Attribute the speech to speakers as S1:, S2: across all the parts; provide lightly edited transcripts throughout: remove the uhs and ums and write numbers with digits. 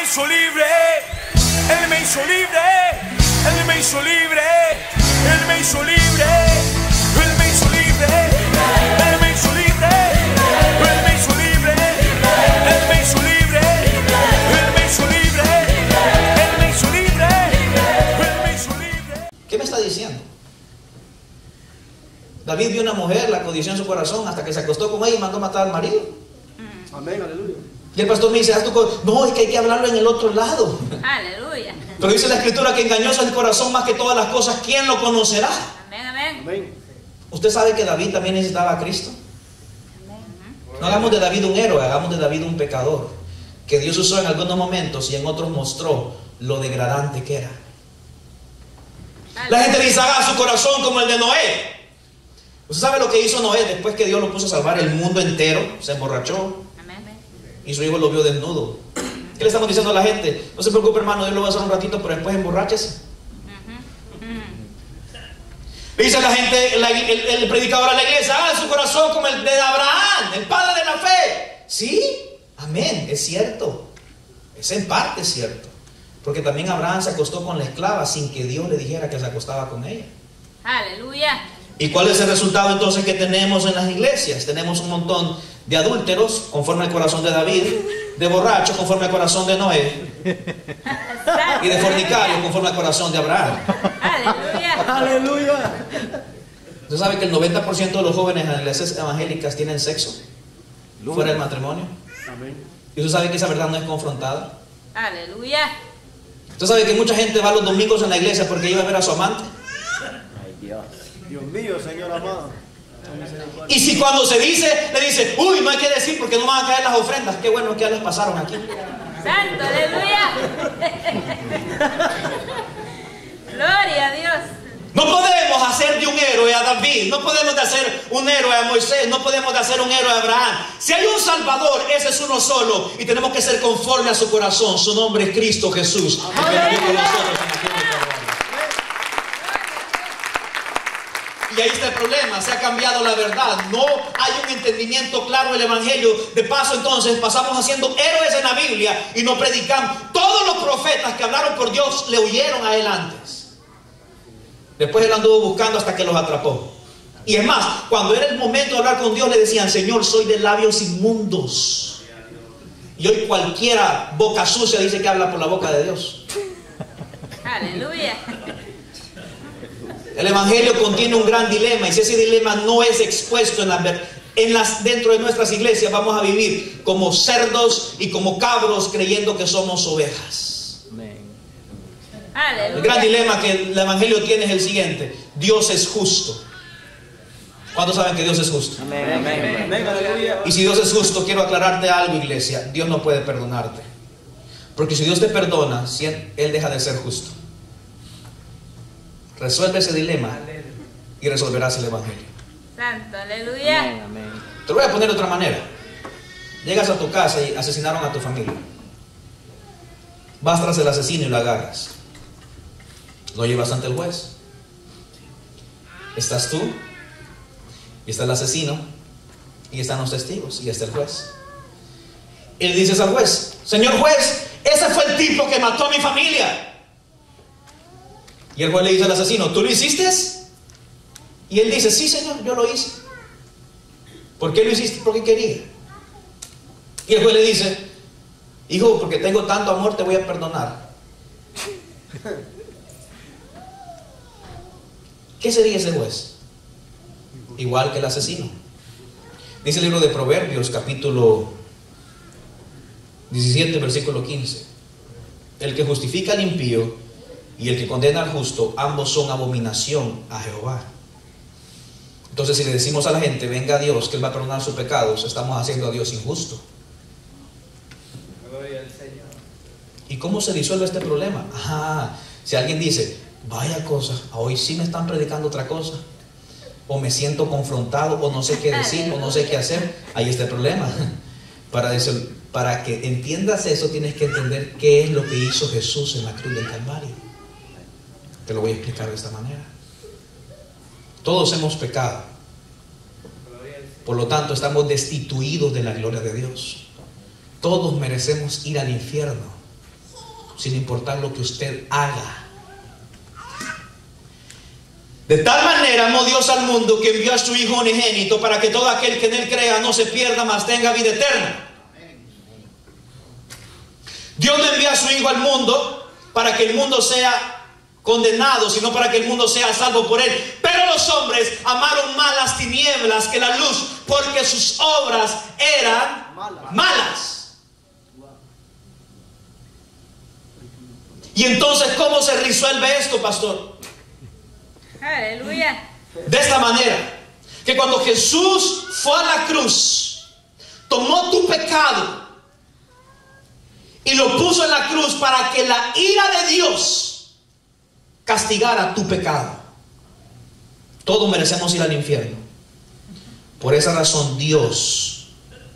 S1: me hizo libre, Él me hizo libre, Él me hizo libre, Él me hizo libre, Él me hizo libre, Él me hizo libre, Él me hizo libre, Él me hizo libre, Él me hizo libre, Él me hizo libre, Él me hizo libre.
S2: ¿Qué me está diciendo? David vio una mujer, la codició en su corazón hasta que se acostó con ella y mandó matar al marido.
S3: Amén, aleluya.
S2: Y el pastor me dice, no, es que hay que hablarlo en el otro lado.
S4: Aleluya.
S2: Pero dice la escritura que engañoso es el corazón más que todas las cosas. ¿Quién lo conocerá?
S4: Amén, amén.
S3: Amén.
S2: Usted sabe que David también necesitaba a Cristo. No hagamos de David un héroe, hagamos de David un pecador, que Dios usó en algunos momentos y en otros mostró lo degradante que era. La gente dice, haga su corazón como el de Noé. ¿Usted sabe lo que hizo Noé después que Dios lo puso a salvar el mundo entero? Se emborrachó y su hijo lo vio desnudo. ¿Qué le estamos diciendo a la gente? No se preocupe, hermano, Dios lo va a hacer un ratito, pero después emborráchese. Le dice a la gente, el predicador a la iglesia, haga su corazón como el de Abraham, el padre de la fe. Sí, amén, es cierto. Es en parte cierto. Porque también Abraham se acostó con la esclava sin que Dios le dijera que se acostaba con ella.
S4: Aleluya.
S2: ¿Y cuál es el resultado entonces que tenemos en las iglesias? Tenemos un montón de adúlteros, conforme al corazón de David, de borrachos, conforme al corazón de Noé, y de fornicarios, conforme al corazón de Abraham.
S4: Aleluya.
S3: Aleluya.
S2: ¿Usted sabe que el 90% de los jóvenes en las iglesias evangélicas tienen sexo fuera del matrimonio?
S3: Amén.
S2: ¿Y usted sabe que esa verdad no es confrontada?
S4: Aleluya.
S2: ¿Usted sabe que mucha gente va los domingos en la iglesia porque iba a ver a su amante?
S3: Ay, Dios. Dios mío, Señor amado.
S2: Y si cuando se dice, le dice, uy, no hay que decir porque no van a caer las ofrendas. Qué bueno que ya les pasaron aquí.
S4: Santo, aleluya. Gloria a Dios.
S2: No podemos hacer de un héroe a David, no podemos de hacer un héroe a Moisés, no podemos de hacer un héroe a Abraham. Si hay un Salvador, ese es uno solo y tenemos que ser conforme a su corazón. Su nombre es Cristo Jesús. Y ahí está el problema, se ha cambiado la verdad, no hay un entendimiento claro del Evangelio. De paso entonces pasamos haciendo héroes en la Biblia y no predicamos. Todos los profetas que hablaron por Dios le huyeron a él antes. Después él anduvo buscando hasta que los atrapó. Y es más, cuando era el momento de hablar con Dios le decían, Señor, soy de labios inmundos. Y hoy cualquiera boca sucia dice que habla por la boca de Dios.
S4: Aleluya.
S2: El Evangelio contiene un gran dilema, y si ese dilema no es expuesto dentro de nuestras iglesias, vamos a vivir como cerdos y como cabros creyendo que somos ovejas.
S4: Aleluya.
S2: El gran dilema que el Evangelio tiene es el siguiente: Dios es justo. ¿Cuántos saben que Dios es justo?
S3: Amén, amén, amén, aleluya.
S2: Y si Dios es justo, quiero aclararte algo, iglesia: Dios no puede perdonarte, porque si Dios te perdona, Él deja de ser justo. Resuelve ese dilema y resolverás el Evangelio.
S4: Santo, aleluya.
S2: Te lo voy a poner de otra manera. Llegas a tu casa y asesinaron a tu familia. Vas tras el asesino y lo agarras. Lo llevas ante el juez. Estás tú, y está el asesino, y están los testigos, y está el juez. Y le dices al juez: señor juez, ese fue el tipo que mató a mi familia. Y el juez le dice al asesino: ¿tú lo hiciste? Y él dice: sí, señor, yo lo hice. ¿Por qué lo hiciste? Porque quería. Y el juez le dice: hijo, porque tengo tanto amor, te voy a perdonar. ¿Qué sería ese juez? Igual que el asesino. Dice el libro de Proverbios, capítulo 17, versículo 15: el que justifica al impío y el que condena al justo, ambos son abominación a Jehová. Entonces, si le decimos a la gente: venga a Dios, que Él va a perdonar sus pecados, estamos haciendo a Dios injusto. ¿Y cómo se disuelve este problema? Si alguien dice: vaya cosa, hoy sí me están predicando otra cosa, o me siento confrontado, o no sé qué decir, o no sé qué hacer, ahí está el problema. Para que entiendas eso, tienes que entender qué es lo que hizo Jesús en la cruz del Calvario. Te lo voy a explicar de esta manera. Todos hemos pecado, por lo tanto estamos destituidos de la gloria de Dios. Todos merecemos ir al infierno. sin importar lo que usted haga. De tal manera amó Dios al mundo que envió a su Hijo unigénito para que todo aquel que en Él crea no se pierda, mas tenga vida eterna. Dios no envía a su Hijo al mundo para que el mundo sea condenado, sino para que el mundo sea salvo por Él. Pero los hombres amaron más las tinieblas que la luz, porque sus obras eran malas. Y entonces, ¿cómo se resuelve esto, pastor?
S4: Aleluya.
S2: De esta manera, que cuando Jesús fue a la cruz, tomó tu pecado y lo puso en la cruz para que la ira de Dios castigara tu pecado. Todos merecemos ir al infierno. Por esa razón Dios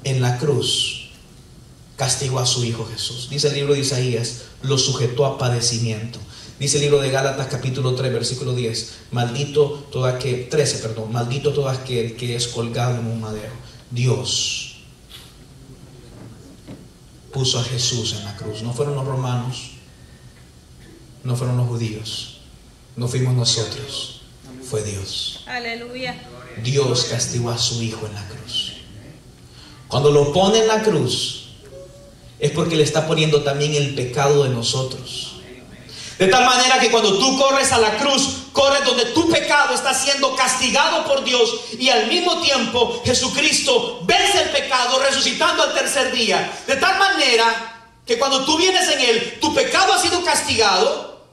S2: en la cruz castigó a su Hijo Jesús. Dice el libro de Isaías, lo sujetó a padecimiento. Dice el libro de Gálatas capítulo 3 versículo 10, maldito todo aquel que es colgado en un madero. Dios puso a Jesús en la cruz. No fueron los romanos, no fueron los judíos, no fuimos nosotros, fue Dios.
S4: Aleluya.
S2: Dios castigó a su Hijo en la cruz. Cuando lo pone en la cruz es porque le está poniendo también el pecado de nosotros. De tal manera que cuando tú corres a la cruz, corres donde tu pecado está siendo castigado por Dios, y al mismo tiempo Jesucristo vence el pecado resucitando al tercer día. De tal manera que cuando tú vienes en Él, tu pecado ha sido castigado,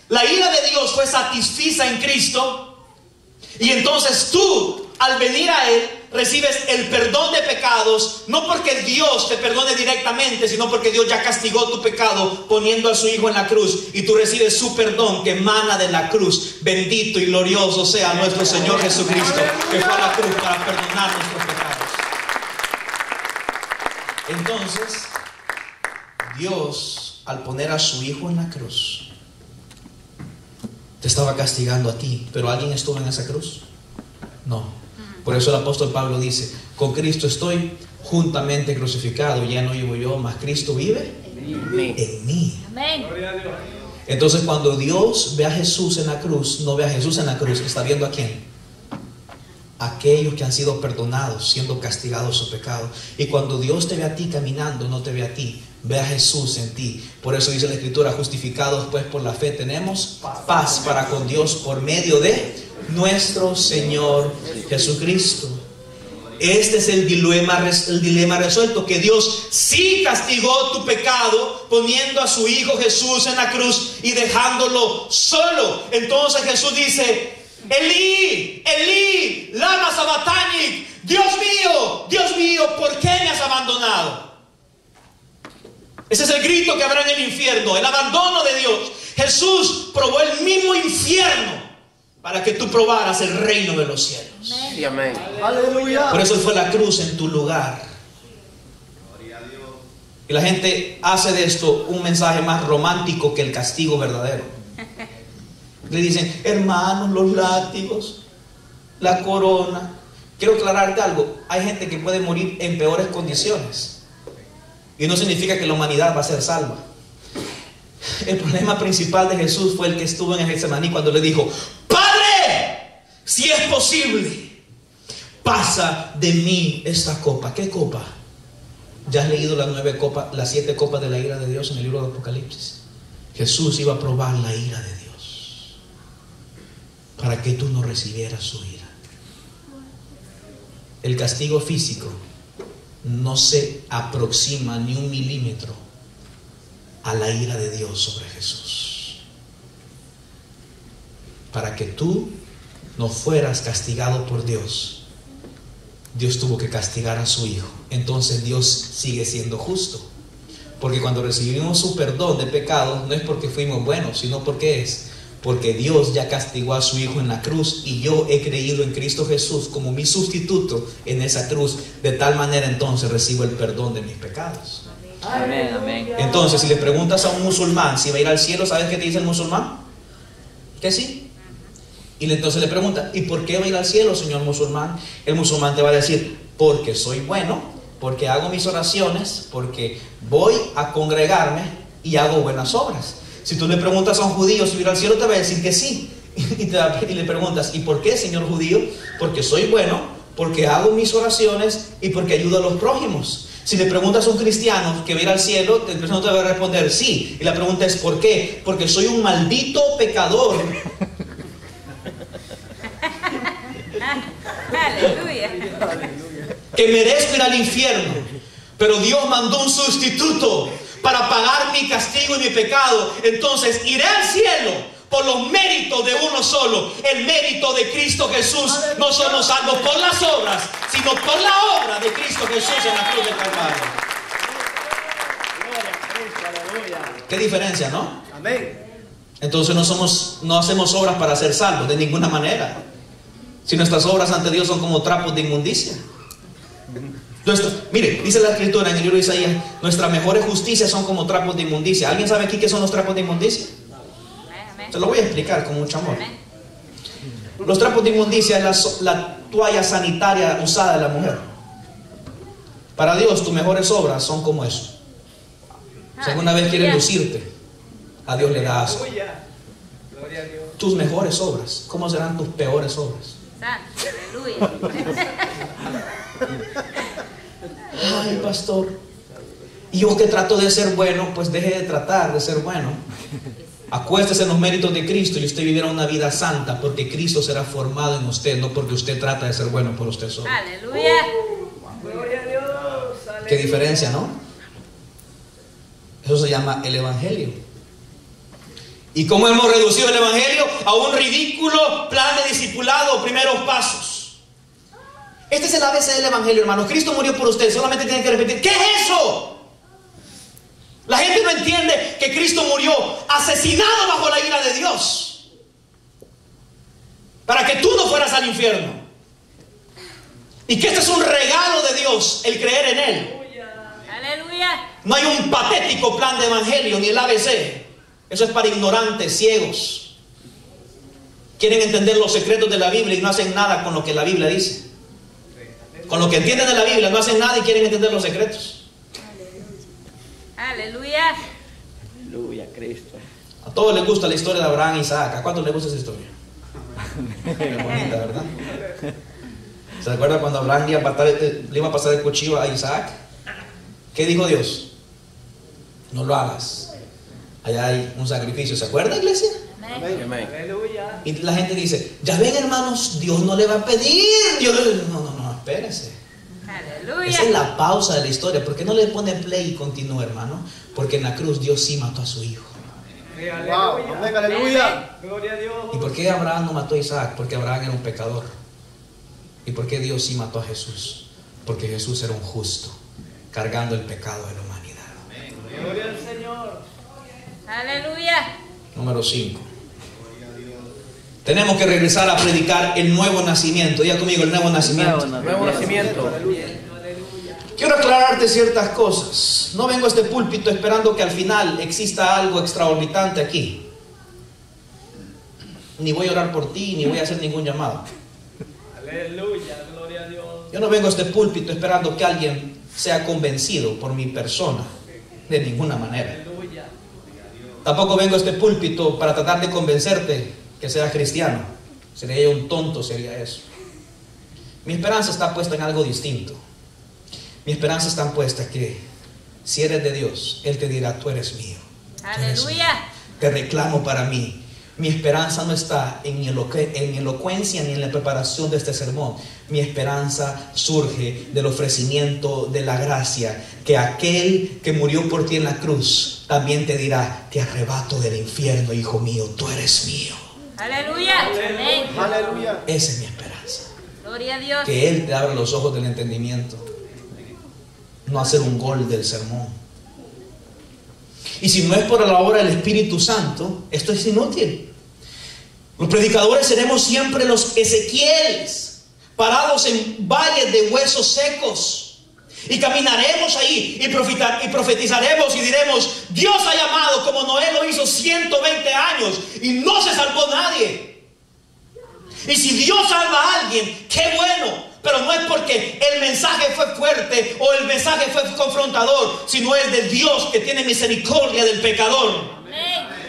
S2: la ira de Dios fue satisfecha en Cristo, y entonces tú, al venir a Él, recibes el perdón de pecados, no porque Dios te perdone directamente, sino porque Dios ya castigó tu pecado poniendo a su Hijo en la cruz, y tú recibes su perdón que emana de la cruz. Bendito y glorioso sea nuestro Señor Jesucristo, que fue a la cruz para perdonar nuestros pecados. Entonces, Dios, al poner a su Hijo en la cruz, te estaba castigando a ti. ¿Pero alguien estuvo en esa cruz? No. Por eso el apóstol Pablo dice, con Cristo estoy juntamente crucificado, ya no vivo yo, mas Cristo vive en mí.
S4: Amén.
S2: Entonces cuando Dios ve a Jesús en la cruz, no ve a Jesús en la cruz, está viendo a quién. Aquellos que han sido perdonados, siendo castigados su pecado. Y cuando Dios te ve a ti caminando, no te ve a ti, ve a Jesús en ti. Por eso dice la Escritura, justificados pues por la fe tenemos paz para con Dios por medio de nuestro Señor Jesucristo. Este es el dilema resuelto, que Dios sí castigó tu pecado poniendo a su Hijo Jesús en la cruz y dejándolo solo. Entonces Jesús dice, Elí, Elí, lama sabachthani, Dios mío, ¿por qué me has abandonado? Ese es el grito que habrá en el infierno, el abandono de Dios. Jesús probó el mismo infierno para que tú probaras el reino de los cielos.
S3: Sí, amén. Aleluya.
S2: Por eso Él fue a la cruz en tu lugar. Y la gente hace de esto un mensaje más romántico que el castigo verdadero. Le dicen, hermanos, los látigos, la corona. Quiero aclararte algo. Hay gente que puede morir en peores condiciones, y no significa que la humanidad va a ser salva. El problema principal de Jesús fue el que estuvo en el Getsemaní cuando le dijo, Padre, si es posible, pasa de mí esta copa. ¿Qué copa? Ya has leído las 7 copas de la ira de Dios en el libro de Apocalipsis. Jesús iba a probar la ira de Dios para que tú no recibieras su ira. El castigo físico no se aproxima ni 1 milímetro a la ira de Dios sobre Jesús. Para que tú no fueras castigado por Dios, Dios tuvo que castigar a su Hijo. Entonces Dios sigue siendo justo, porque cuando recibimos su perdón de pecados, no es porque fuimos buenos, sino porque Dios ya castigó a su Hijo en la cruz, y yo he creído en Cristo Jesús como mi sustituto en esa cruz. De tal manera entonces recibo el perdón de mis pecados.
S5: Amén, amén.
S2: Entonces, si le preguntas a un musulmán si va a ir al cielo, ¿sabes qué te dice el musulmán? Que sí. Y entonces le pregunta, ¿y por qué va a ir al cielo, señor musulmán? El musulmán te va a decir, porque soy bueno, porque hago mis oraciones, porque voy a congregarme, y hago buenas obras. Si tú le preguntas a un judío si irá al cielo, te va a decir que sí. Y le preguntas, ¿y por qué, señor judío? Porque soy bueno, porque hago mis oraciones y porque ayudo a los prójimos. Si le preguntas a un cristiano que va a ir al cielo, el cristiano te va a responder sí. Y la pregunta es ¿por qué? Porque soy un maldito pecador.
S4: Aleluya.
S2: Que merezco ir al infierno. Pero Dios mandó un sustituto para pagar mi castigo y mi pecado. Entonces iré al cielo por los méritos de uno solo, el mérito de Cristo Jesús. No somos salvos por las obras, sino por la obra de Cristo Jesús en la cruz del Calvario. Qué diferencia, ¿no?
S3: Amén.
S2: Entonces no hacemos obras para ser salvos de ninguna manera. Si nuestras obras ante Dios son como trapos de inmundicia. Mire, dice la escritura en el libro de Isaías, nuestras mejores justicias son como trapos de inmundicia. ¿Alguien sabe aquí qué son los trapos de inmundicia? Se lo voy a explicar con mucho amor. Los trapos de inmundicia es la toalla sanitaria usada de la mujer. Para Dios tus mejores obras son como eso. Si alguna vez quieres lucirte, a Dios le da asco. Tus mejores obras, ¿cómo serán tus peores obras?
S4: Aleluya.
S2: Ay, pastor, y yo que trato de ser bueno, pues deje de tratar de ser bueno. Acuéstese en los méritos de Cristo y usted vivirá una vida santa, porque Cristo será formado en usted, no porque usted trata de ser bueno por usted solo.
S4: Aleluya.
S3: Gloria a Dios.
S2: Qué diferencia, ¿no? Eso se llama el Evangelio. ¿Y cómo hemos reducido el Evangelio? A un ridículo plan de discipulado, primeros pasos. Este es el ABC del Evangelio, hermano. Cristo murió por usted, solamente tiene que repetir, ¿qué es eso? La gente no entiende que Cristo murió asesinado bajo la ira de Dios para que tú no fueras al infierno, y que este es un regalo de Dios, el creer en Él.
S4: Aleluya.
S2: No hay un patético plan de evangelio ni el ABC. Eso es para ignorantes, ciegos. Quieren entender los secretos de la Biblia y no hacen nada con lo que la Biblia dice. Con lo que entienden de la Biblia no hacen nada y quieren entender los secretos.
S4: Aleluya.
S3: Aleluya, Cristo.
S2: A todos les gusta la historia de Abraham e Isaac. ¿A cuántos les gusta esa historia? Qué bonita, ¿verdad? ¿Se acuerdan cuando Abraham le iba a pasar el cuchillo a Isaac? ¿Qué dijo Dios? No lo hagas. Allá hay un sacrificio. ¿Se acuerda, iglesia?
S4: Amén.
S3: Aleluya.
S2: Y la gente dice, ya ven, hermanos, Dios no le va a pedir. Dios no, espérese.
S4: Aleluya.
S2: Esa es la pausa de la historia. ¿Por qué no le pone play y continúa, hermano? Porque en la cruz Dios sí mató a su hijo.
S3: Wow. Amén, aleluya. Gloria a Dios.
S2: ¿Y por qué Abraham no mató a Isaac? Porque Abraham era un pecador. ¿Y por qué Dios sí mató a Jesús? Porque Jesús era un justo, cargando el pecado de la humanidad.
S3: Gloria al Señor.
S4: Aleluya.
S2: Número 5. Tenemos que regresar a predicar el nuevo nacimiento. Diga conmigo, el nuevo nacimiento.
S3: Nuevo nacimiento.
S2: Quiero aclararte ciertas cosas. No vengo a este púlpito esperando que al final exista algo extraorbitante aquí. Ni voy a orar por ti, ni voy a hacer ningún llamado.
S3: Aleluya, gloria a Dios.
S2: Yo no vengo a este púlpito esperando que alguien sea convencido por mi persona. De ninguna manera.
S3: Aleluya.
S2: Tampoco vengo a este púlpito para tratar de convencerte que seas cristiano. Sería yo un tonto, sería eso. Mi esperanza está puesta en algo distinto. Mi esperanza está puesta que si eres de Dios, Él te dirá, tú eres mío. Tú eres mío.
S4: Aleluya.
S2: Te reclamo para mí. Mi esperanza no está en mi elocuencia ni en la preparación de este sermón. Mi esperanza surge del ofrecimiento de la gracia, que aquel que murió por ti en la cruz también te dirá, te arrebato del infierno, hijo mío, tú eres mío.
S4: Aleluya. Amén.
S3: Aleluya.
S2: Esa es mi esperanza.
S4: Gloria a Dios.
S2: Que Él te abra los ojos del entendimiento, no hacer un gol del sermón. Y si no es por la obra del Espíritu Santo, esto es inútil. Los predicadores seremos siempre los Ezequieles, parados en valles de huesos secos, y caminaremos ahí y profetizaremos y diremos, Dios ha llamado como Noé lo hizo 120 años y no se salvó nadie. Y si Dios salva a alguien, qué bueno. Pero no es porque el mensaje fue fuerte o el mensaje fue confrontador, sino es de Dios que tiene misericordia del pecador.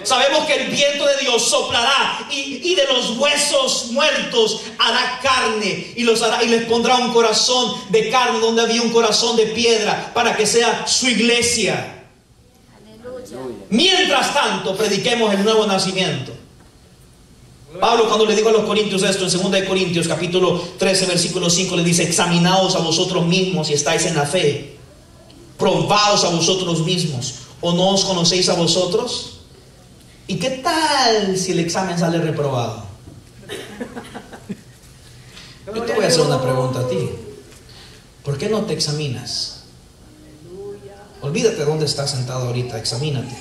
S2: Sabemos que el viento de Dios soplará y de los huesos muertos hará carne y les pondrá un corazón de carne donde había un corazón de piedra para que sea su iglesia. Mientras tanto, prediquemos el nuevo nacimiento. Pablo, cuando le dijo a los corintios esto en 2 de Corintios capítulo 13 versículo 5, le dice: examinaos a vosotros mismos si estáis en la fe, probaos a vosotros mismos, ¿o no os conocéis a vosotros? ¿Y qué tal si el examen sale reprobado? Yo te voy a hacer una pregunta a ti. ¿Por qué no te examinas? Olvídate de dónde estás sentado ahorita. Examínate.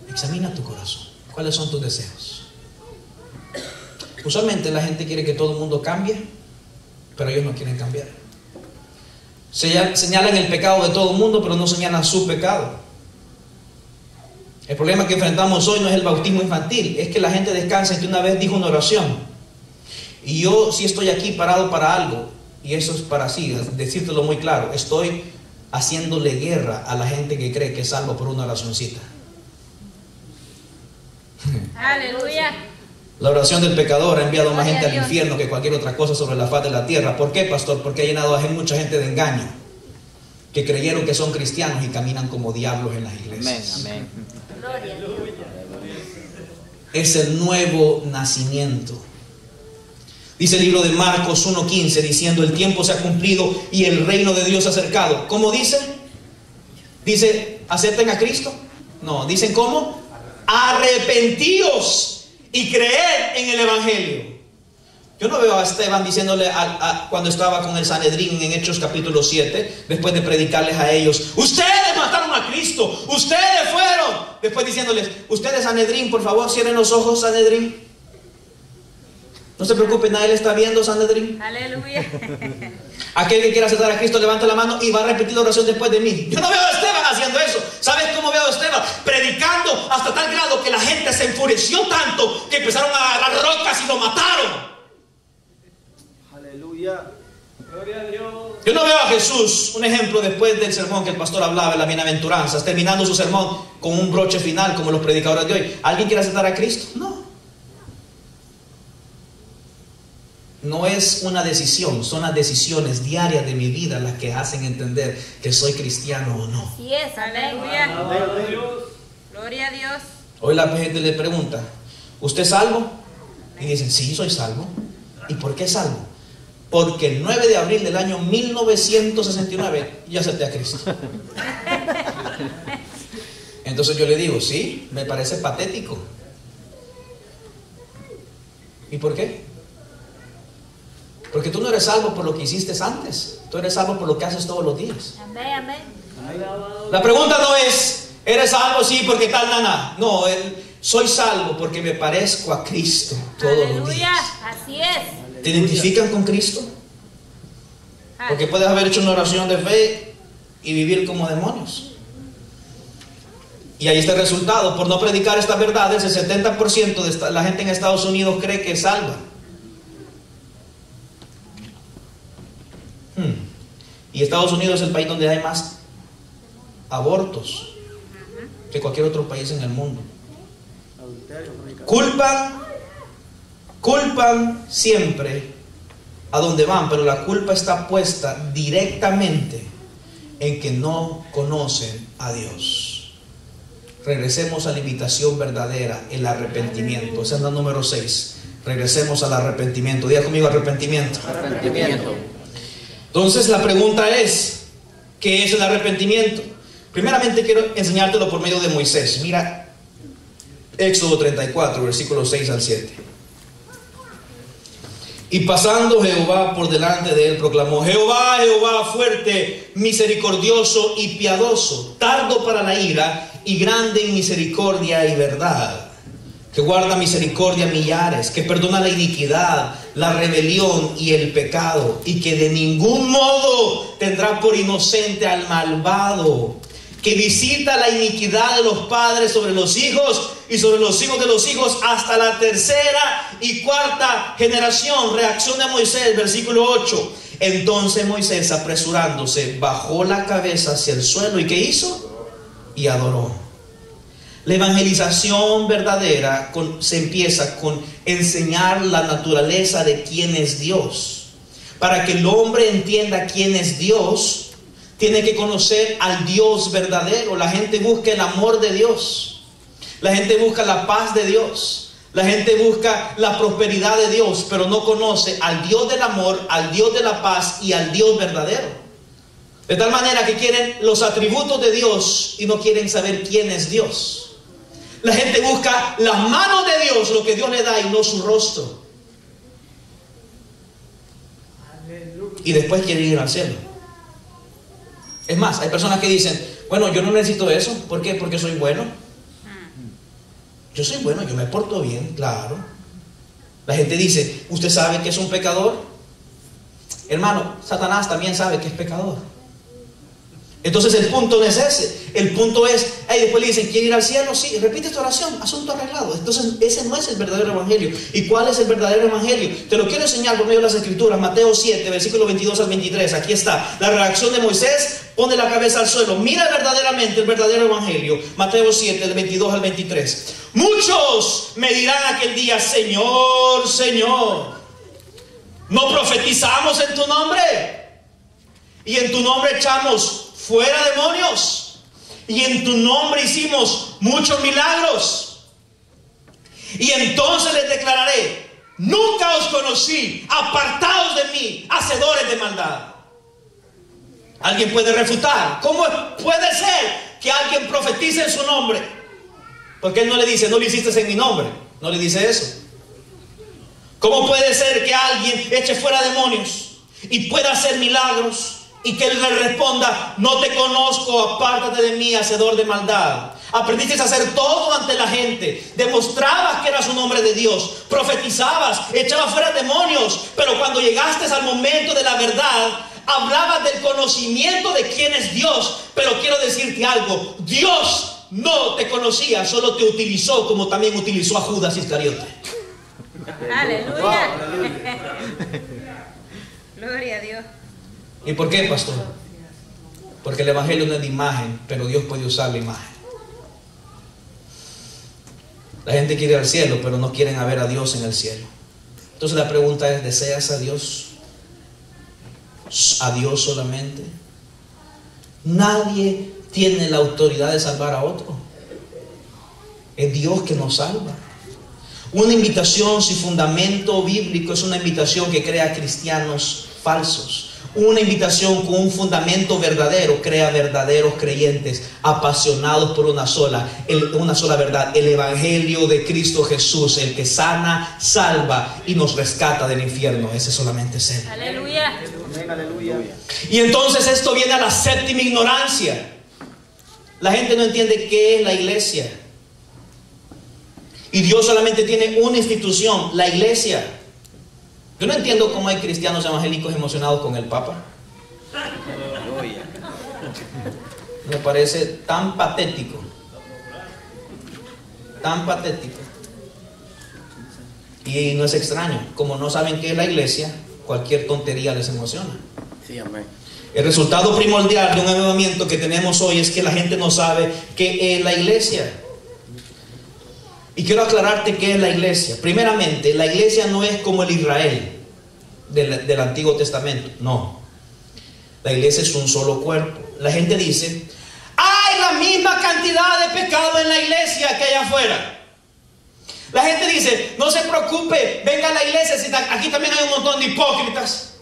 S2: Examina tu corazón. ¿Cuáles son tus deseos? Usualmente la gente quiere que todo el mundo cambie, pero ellos no quieren cambiar. Señalan el pecado de todo el mundo, pero no señalan su pecado. El problema que enfrentamos hoy no es el bautismo infantil, es que la gente descansa en que una vez dijo una oración. Y yo sí estoy aquí parado para algo, y eso es para así, decírtelo muy claro. Estoy haciéndole guerra a la gente que cree que es salvo por una oracioncita.
S4: Aleluya.
S2: La oración del pecador ha enviado más gente al infierno que cualquier otra cosa sobre la faz de la tierra. ¿Por qué, pastor? Porque ha llenado a mucha gente de engaño, que creyeron que son cristianos y caminan como diablos en las iglesias.
S3: Amén, amén.
S2: Es el nuevo nacimiento. Dice el libro de Marcos 1:15, diciendo: el tiempo se ha cumplido y el reino de Dios se ha acercado. ¿Cómo dice? Dice: ¿acepten a Cristo? No, dicen ¿cómo? Arrepentíos y creed en el evangelio. Yo no veo a Esteban diciéndole cuando estaba con el Sanedrín en Hechos capítulo 7, después de predicarles a ellos: ustedes mataron a Cristo, ustedes fueron. Después diciéndoles: ustedes, Sanedrín, por favor cierren los ojos, Sanedrín. No se preocupen, nadie le está viendo, Sanedrín.
S4: Aleluya.
S2: Aquel que quiera aceptar a Cristo levanta la mano y va a repetir la oración después de mí. Yo no veo a Esteban haciendo eso. ¿Sabes cómo veo a Esteban? Predicando hasta tal grado que la gente se enfureció tanto que empezaron a agarrar rocas y lo mataron.
S3: Aleluya. Gloria a Dios.
S2: Yo no veo a Jesús, un ejemplo, después del sermón que el pastor hablaba en las bienaventuranzas, terminando su sermón con un broche final como los predicadores de hoy. ¿Alguien quiere aceptar a Cristo? No. No es una decisión, son las decisiones diarias de mi vida las que hacen entender que soy cristiano o no.
S4: Así es, aleluya. Gloria a Dios.
S2: Hoy la gente le pregunta: ¿usted es salvo? Y dicen: sí, soy salvo. ¿Y por qué salvo? Porque el 9 de abril del año 1969 yo acepté a Cristo. Entonces yo le digo: sí, me parece patético. ¿Y por qué? Porque tú no eres salvo por lo que hiciste antes. Tú eres salvo por lo que haces todos los días.
S4: Amén, amén.
S2: La pregunta no es: ¿eres salvo? Sí, porque tal, nada. No, soy salvo porque me parezco a Cristo todos los días.
S4: Aleluya, así es.
S2: ¿Te identifican con Cristo? Porque puedes haber hecho una oración de fe y vivir como demonios. Y ahí está el resultado. Por no predicar estas verdades, el 70% de la gente en Estados Unidos cree que es salva. Y Estados Unidos es el país donde hay más abortos que cualquier otro país en el mundo. Culpan siempre a donde van, pero la culpa está puesta directamente en que no conocen a Dios. Regresemos a la invitación verdadera, el arrepentimiento. Esa es la número 6. Regresemos al arrepentimiento. Diga conmigo: arrepentimiento.
S3: Arrepentimiento.
S2: Entonces la pregunta es: ¿qué es el arrepentimiento? Primeramente quiero enseñártelo por medio de Moisés. Mira Éxodo 34, versículos 6 al 7. Y pasando Jehová por delante de él, proclamó: Jehová, Jehová, fuerte, misericordioso y piadoso, tardo para la ira y grande en misericordia y verdad, que guarda misericordia a millares, que perdona la iniquidad, la rebelión y el pecado, y que de ningún modo tendrá por inocente al malvado, que visita la iniquidad de los padres sobre los hijos y sobre los hijos de los hijos hasta la tercera y cuarta generación. Reacción de Moisés, versículo 8. Entonces Moisés, apresurándose, bajó la cabeza hacia el suelo. ¿Y qué hizo? Y adoró. La evangelización verdadera se empieza con enseñar la naturaleza de quién es Dios. Para que el hombre entienda quién es Dios, tiene que conocer al Dios verdadero. La gente busca el amor de Dios. La gente busca la paz de Dios. La gente busca la prosperidad de Dios, pero no conoce al Dios del amor, al Dios de la paz y al Dios verdadero. De tal manera que quieren los atributos de Dios y no quieren saber quién es Dios. La gente busca las manos de Dios, lo que Dios le da, y no su rostro. Y después quieren ir al cielo. Es más, hay personas que dicen, bueno, yo no necesito eso. ¿Por qué? Porque soy bueno. Yo soy bueno, yo me porto bien, claro. La gente dice, ¿usted sabe que es un pecador? Hermano, Satanás también sabe que es pecador. Entonces el punto no es ese. El punto es, después le dicen, ¿quiere ir al cielo? Sí, repite esta oración, asunto arreglado. Entonces ese no es el verdadero evangelio. ¿Y cuál es el verdadero evangelio? Te lo quiero enseñar por medio de las escrituras. Mateo 7, versículo 22 al 23. Aquí está, la reacción de Moisés. Pone la cabeza al suelo, mira verdaderamente el verdadero evangelio. Mateo 7, del 22 al 23. Muchos me dirán aquel día, Señor, Señor, ¿no profetizamos en tu nombre? Y en tu nombre echamos fuera demonios, y en tu nombre hicimos muchos milagros. Y entonces les declararé, nunca os conocí, apartaos de mí, hacedores de maldad. Alguien puede refutar, ¿cómo puede ser que alguien profetice en su nombre? Porque él no le dice, no lo hiciste en mi nombre, no le dice eso. ¿Cómo puede ser que alguien eche fuera demonios y pueda hacer milagros y que él le responda, no te conozco, apártate de mí, hacedor de maldad? Aprendiste a hacer todo ante la gente, demostrabas que eras un hombre de Dios, profetizabas, echabas fuera demonios, pero cuando llegaste al momento de la verdad, hablabas del conocimiento de quién es Dios. Pero quiero decirte algo, Dios no te conocía, solo te utilizó, como también utilizó a Judas Iscariote.
S4: Aleluya. Gloria a Dios.
S2: ¿Y por qué, pastor? Porque el evangelio no es de imagen, pero Dios puede usar la imagen. La gente quiere ir al cielo, pero no quieren ver a Dios en el cielo. Entonces la pregunta es, ¿deseas a Dios? ¿A Dios solamente? Nadie tiene la autoridad de salvar a otro. Es Dios que nos salva. Una invitación sin fundamento bíblico es una invitación que crea cristianos falsos. Una invitación con un fundamento verdadero crea verdaderos creyentes apasionados por una sola verdad, el evangelio de Cristo Jesús, el que sana, salva y nos rescata del infierno. Ese solamente es Él.
S4: Aleluya.
S3: Aleluya.
S2: Y entonces esto viene a la séptima ignorancia. La gente no entiende qué es la iglesia. Y Dios solamente tiene una institución, la iglesia. Yo no entiendo cómo hay cristianos evangélicos emocionados con el Papa. Me parece tan patético. Tan patético. Y no es extraño. Como no saben qué es la iglesia, cualquier tontería les emociona.
S3: Sí, amén.
S2: El resultado primordial de un avivamiento que tenemos hoy es que la gente no sabe qué es la iglesia. Y quiero aclararte qué es la iglesia. Primeramente, la iglesia no es como el Israel del Antiguo Testamento. No. La iglesia es un solo cuerpo. La gente dice, hay la misma cantidad de pecado en la iglesia que allá afuera. La gente dice, no se preocupe, venga a la iglesia, aquí también hay un montón de hipócritas.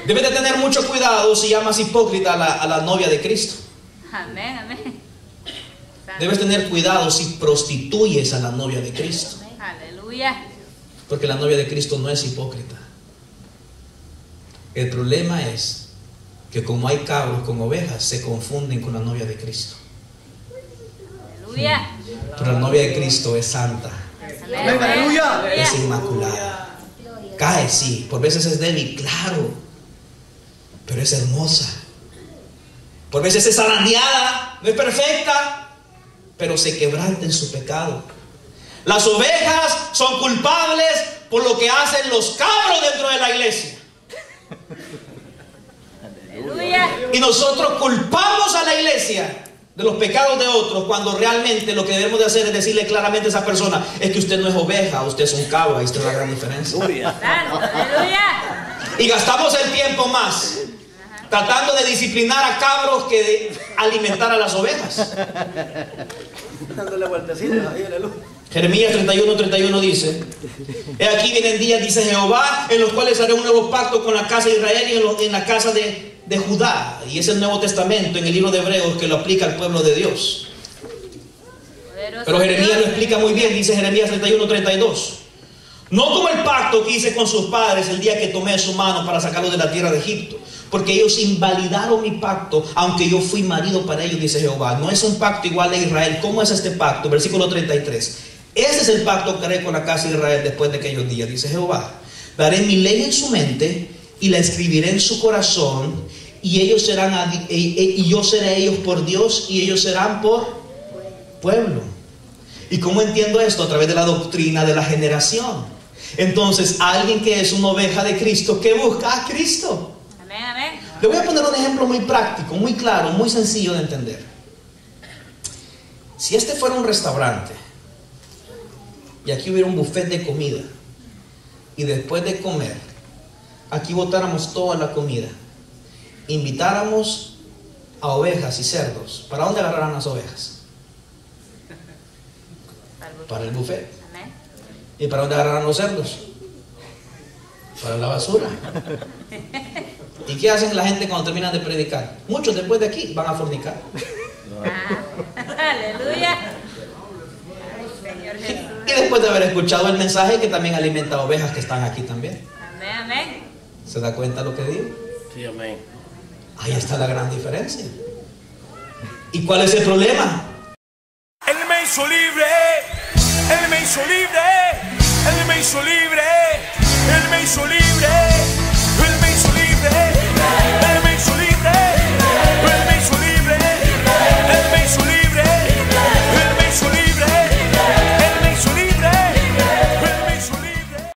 S2: Debes de tener mucho cuidado si llamas hipócrita a la novia de Cristo.
S4: Amén, amén.
S2: Debes tener cuidado si prostituyes a la novia de Cristo.
S4: Aleluya.
S2: Porque la novia de Cristo no es hipócrita. El problema es que como hay cabros con ovejas, se confunden con la novia de Cristo.
S4: Aleluya.
S2: Pero la novia de Cristo es santa,
S4: Amén.
S3: Aleluya.
S2: es inmaculada. Cae, sí, por veces es débil, claro, pero es hermosa. Por veces es zarandeada, no es perfecta, pero se quebranta en su pecado. Las ovejas son culpables por lo que hacen los cabros dentro de la iglesia.
S4: Aleluya.
S2: Y nosotros culpamos a la iglesia de los pecados de otros, cuando realmente lo que debemos de hacer es decirle claramente a esa persona: es que usted no es oveja, usted es un cabro. Ahí está la gran diferencia.
S4: Santo, aleluya.
S2: Y gastamos el tiempo más tratando de disciplinar a cabros que de alimentar a las ovejas.
S3: Dándole vueltecitas ahí en la luz.
S2: Jeremías 31:31 dice: he aquí vienen días, dice Jehová, en los cuales haré un nuevo pacto con la casa de Israel y en la casa de Judá. Y es el Nuevo Testamento en el libro de Hebreos que lo aplica al pueblo de Dios. Pero Jeremías lo explica muy bien. Dice Jeremías 31:32: no como el pacto que hice con sus padres el día que tomé su mano para sacarlos de la tierra de Egipto, porque ellos invalidaron mi pacto, aunque yo fui marido para ellos, dice Jehová. No es un pacto igual a Israel. ¿Cómo es este pacto? Versículo 33: ese es el pacto que haré con la casa de Israel después de aquellos días, dice Jehová. Daré mi ley en su mente y la escribiré en su corazón, y ellos serán y yo seré ellos por Dios, y ellos serán por pueblo. ¿Y cómo entiendo esto? A través de la doctrina de la generación. Entonces, alguien que es una oveja de Cristo, que busca a Cristo.
S4: Amén, amén.
S2: Le voy a poner un ejemplo muy práctico, muy claro, muy sencillo de entender. Si este fuera un restaurante y aquí hubiera un buffet de comida, y después de comer aquí botáramos toda la comida, invitáramos a ovejas y cerdos, ¿para dónde agarrarán las ovejas? Para el buffet.
S4: Amén.
S2: ¿Y para dónde agarrarán los cerdos? Para la basura. ¿Y qué hacen la gente cuando terminan de predicar? Muchos después de aquí van a fornicar.
S4: Aleluya. Ay, Señor Jesús.
S2: Y después de haber escuchado el mensaje, que también alimenta a ovejas que están aquí también.
S4: Amén, amén.
S2: ¿Se da cuenta lo que digo?
S3: Sí, amén.
S2: Ahí está la gran diferencia. ¿Y cuál es el problema?
S1: Él me hizo libre, Él me hizo libre, Él me hizo libre, Él me hizo libre.